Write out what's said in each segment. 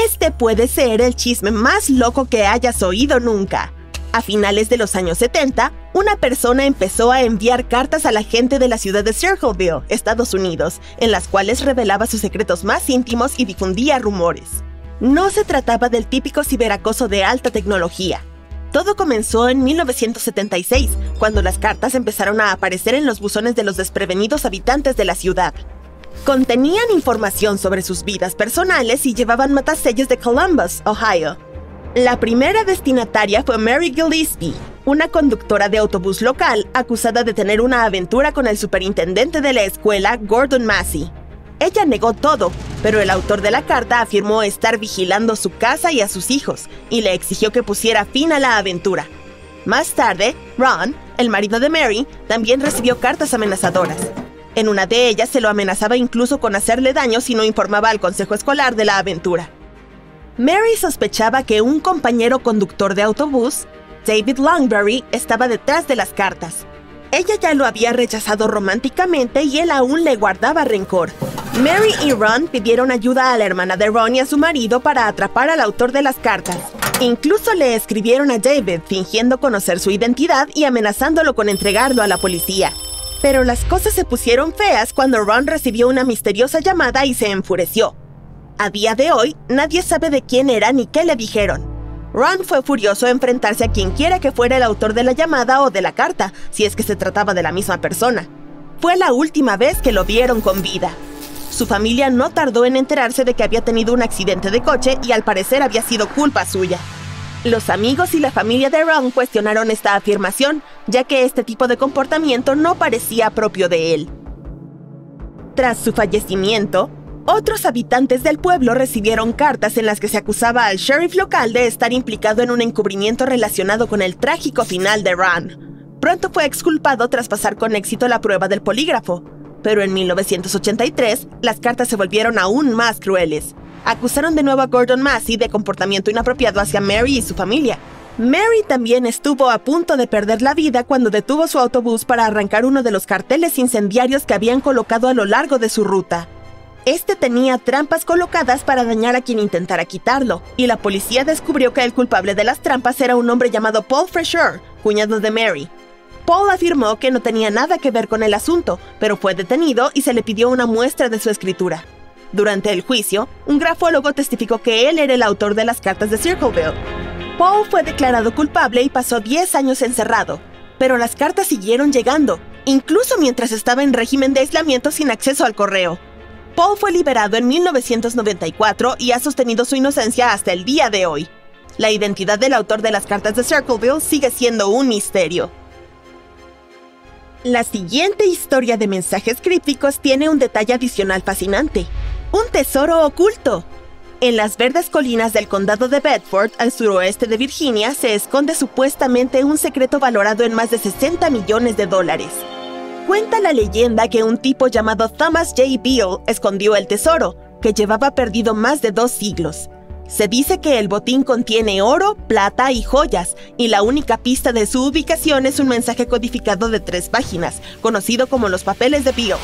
Este puede ser el chisme más loco que hayas oído nunca. A finales de los años 70, una persona empezó a enviar cartas a la gente de la ciudad de Circleville, Estados Unidos, en las cuales revelaba sus secretos más íntimos y difundía rumores. No se trataba del típico ciberacoso de alta tecnología. Todo comenzó en 1976, cuando las cartas empezaron a aparecer en los buzones de los desprevenidos habitantes de la ciudad. Contenían información sobre sus vidas personales y llevaban matasellos de Columbus, Ohio. La primera destinataria fue Mary Gillespie, una conductora de autobús local acusada de tener una aventura con el superintendente de la escuela, Gordon Massey. Ella negó todo, pero el autor de la carta afirmó estar vigilando su casa y a sus hijos, y le exigió que pusiera fin a la aventura. Más tarde, Ron, el marido de Mary, también recibió cartas amenazadoras. En una de ellas se lo amenazaba incluso con hacerle daño si no informaba al consejo escolar de la aventura. Mary sospechaba que un compañero conductor de autobús, David Longberry, estaba detrás de las cartas. Ella ya lo había rechazado románticamente y él aún le guardaba rencor. Mary y Ron pidieron ayuda a la hermana de Ron y a su marido para atrapar al autor de las cartas. Incluso le escribieron a David fingiendo conocer su identidad y amenazándolo con entregarlo a la policía. Pero las cosas se pusieron feas cuando Ron recibió una misteriosa llamada y se enfureció. A día de hoy, nadie sabe de quién era ni qué le dijeron. Ron fue furioso a enfrentarse a quien quiera que fuera el autor de la llamada o de la carta, si es que se trataba de la misma persona. Fue la última vez que lo vieron con vida. Su familia no tardó en enterarse de que había tenido un accidente de coche y al parecer había sido culpa suya. Los amigos y la familia de Ron cuestionaron esta afirmación, ya que este tipo de comportamiento no parecía propio de él. Tras su fallecimiento, otros habitantes del pueblo recibieron cartas en las que se acusaba al sheriff local de estar implicado en un encubrimiento relacionado con el trágico final de Ron. Pronto fue exculpado tras pasar con éxito la prueba del polígrafo, pero en 1983 las cartas se volvieron aún más crueles. Acusaron de nuevo a Gordon Massey de comportamiento inapropiado hacia Mary y su familia. Mary también estuvo a punto de perder la vida cuando detuvo su autobús para arrancar uno de los carteles incendiarios que habían colocado a lo largo de su ruta. Este tenía trampas colocadas para dañar a quien intentara quitarlo, y la policía descubrió que el culpable de las trampas era un hombre llamado Paul Fresher, cuñado de Mary. Paul afirmó que no tenía nada que ver con el asunto, pero fue detenido y se le pidió una muestra de su escritura. Durante el juicio, un grafólogo testificó que él era el autor de las cartas de Circleville. Paul fue declarado culpable y pasó 10 años encerrado, pero las cartas siguieron llegando, incluso mientras estaba en régimen de aislamiento sin acceso al correo. Paul fue liberado en 1994 y ha sostenido su inocencia hasta el día de hoy. La identidad del autor de las cartas de Circleville sigue siendo un misterio. La siguiente historia de mensajes crípticos tiene un detalle adicional fascinante: un tesoro oculto. En las verdes colinas del condado de Bedford, al suroeste de Virginia, se esconde supuestamente un secreto valorado en más de $60 millones. Cuenta la leyenda que un tipo llamado Thomas J. Beale escondió el tesoro, que llevaba perdido más de 2 siglos. Se dice que el botín contiene oro, plata y joyas, y la única pista de su ubicación es un mensaje codificado de 3 páginas, conocido como los papeles de Beale.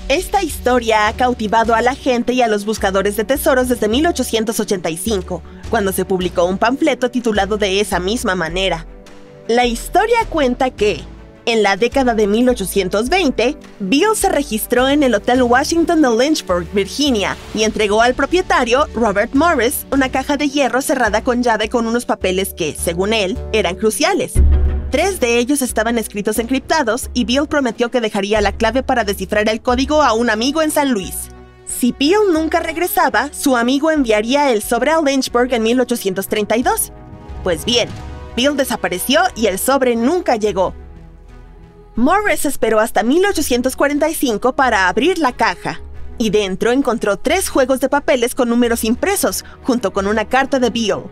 Esta historia ha cautivado a la gente y a los buscadores de tesoros desde 1885, cuando se publicó un panfleto titulado de esa misma manera. La historia cuenta que, en la década de 1820, Beale se registró en el Hotel Washington de Lynchburg, Virginia, y entregó al propietario, Robert Morris, una caja de hierro cerrada con llave con unos papeles que, según él, eran cruciales. 3 de ellos estaban escritos encriptados y Beale prometió que dejaría la clave para descifrar el código a un amigo en San Luis. Si Beale nunca regresaba, su amigo enviaría el sobre a Lynchburg en 1832. Pues bien, Beale desapareció y el sobre nunca llegó. Morris esperó hasta 1845 para abrir la caja, y dentro encontró 3 juegos de papeles con números impresos, junto con una carta de Beale.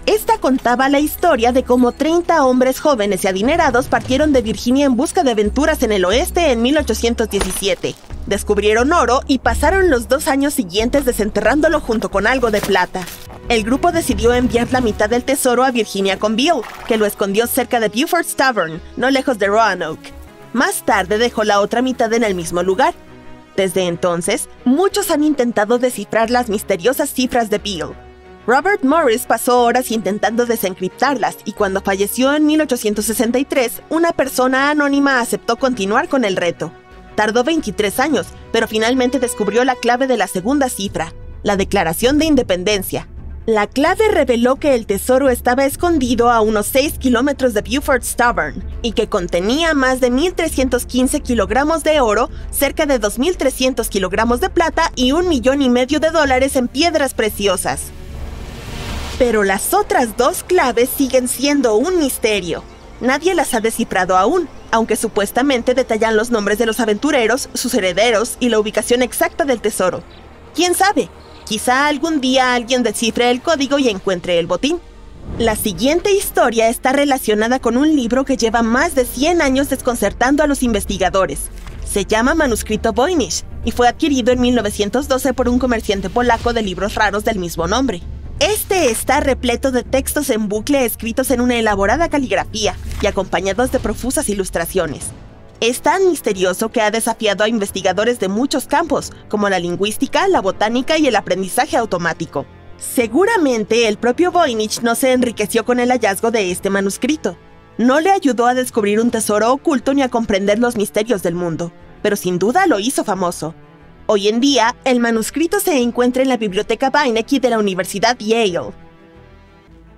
Esta contaba la historia de cómo 30 hombres jóvenes y adinerados partieron de Virginia en busca de aventuras en el oeste en 1817. Descubrieron oro y pasaron los 2 años siguientes desenterrándolo junto con algo de plata. El grupo decidió enviar la mitad del tesoro a Virginia con Beale, que lo escondió cerca de Buford's Tavern, no lejos de Roanoke. Más tarde dejó la otra mitad en el mismo lugar. Desde entonces, muchos han intentado descifrar las misteriosas cifras de Beale, Robert Morris pasó horas intentando desencriptarlas y cuando falleció en 1863, una persona anónima aceptó continuar con el reto. Tardó 23 años, pero finalmente descubrió la clave de la segunda cifra, la Declaración de Independencia. La clave reveló que el tesoro estaba escondido a unos 6 kilómetros de Beaufort's Tavern y que contenía más de 1.315 kilogramos de oro, cerca de 2.300 kilogramos de plata y $1,5 millones en piedras preciosas. Pero las otras dos claves siguen siendo un misterio. Nadie las ha descifrado aún, aunque supuestamente detallan los nombres de los aventureros, sus herederos y la ubicación exacta del tesoro. ¿Quién sabe? Quizá algún día alguien descifre el código y encuentre el botín. La siguiente historia está relacionada con un libro que lleva más de 100 años desconcertando a los investigadores. Se llama Manuscrito Voynich y fue adquirido en 1912 por un comerciante polaco de libros raros del mismo nombre. Este está repleto de textos en bucle escritos en una elaborada caligrafía y acompañados de profusas ilustraciones. Es tan misterioso que ha desafiado a investigadores de muchos campos, como la lingüística, la botánica y el aprendizaje automático. Seguramente el propio Voynich no se enriqueció con el hallazgo de este manuscrito. No le ayudó a descubrir un tesoro oculto ni a comprender los misterios del mundo, pero sin duda lo hizo famoso. Hoy en día, el manuscrito se encuentra en la Biblioteca Beinecke de la Universidad Yale.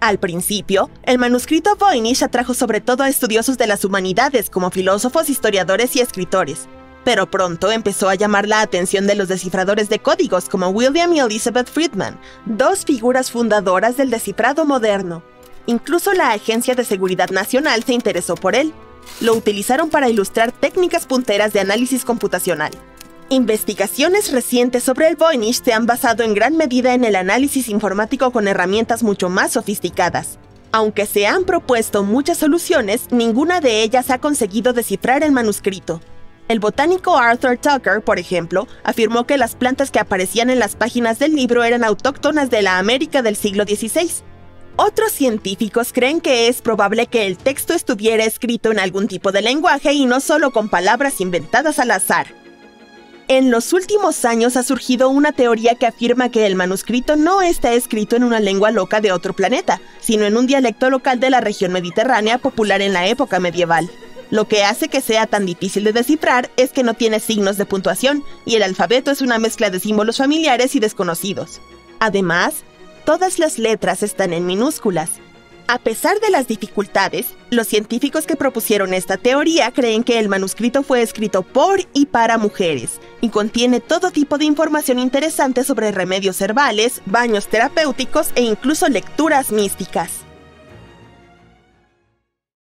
Al principio, el manuscrito Voynich atrajo sobre todo a estudiosos de las humanidades como filósofos, historiadores y escritores, pero pronto empezó a llamar la atención de los descifradores de códigos como William y Elizabeth Friedman, dos figuras fundadoras del descifrado moderno. Incluso la Agencia de Seguridad Nacional se interesó por él. Lo utilizaron para ilustrar técnicas punteras de análisis computacional. Investigaciones recientes sobre el Voynich se han basado en gran medida en el análisis informático con herramientas mucho más sofisticadas. Aunque se han propuesto muchas soluciones, ninguna de ellas ha conseguido descifrar el manuscrito. El botánico Arthur Tucker, por ejemplo, afirmó que las plantas que aparecían en las páginas del libro eran autóctonas de la América del siglo XVI. Otros científicos creen que es probable que el texto estuviera escrito en algún tipo de lenguaje y no solo con palabras inventadas al azar. En los últimos años ha surgido una teoría que afirma que el manuscrito no está escrito en una lengua loca de otro planeta, sino en un dialecto local de la región mediterránea popular en la época medieval. Lo que hace que sea tan difícil de descifrar es que no tiene signos de puntuación, y el alfabeto es una mezcla de símbolos familiares y desconocidos. Además, todas las letras están en minúsculas. A pesar de las dificultades, los científicos que propusieron esta teoría creen que el manuscrito fue escrito por y para mujeres, y contiene todo tipo de información interesante sobre remedios herbales, baños terapéuticos e incluso lecturas místicas.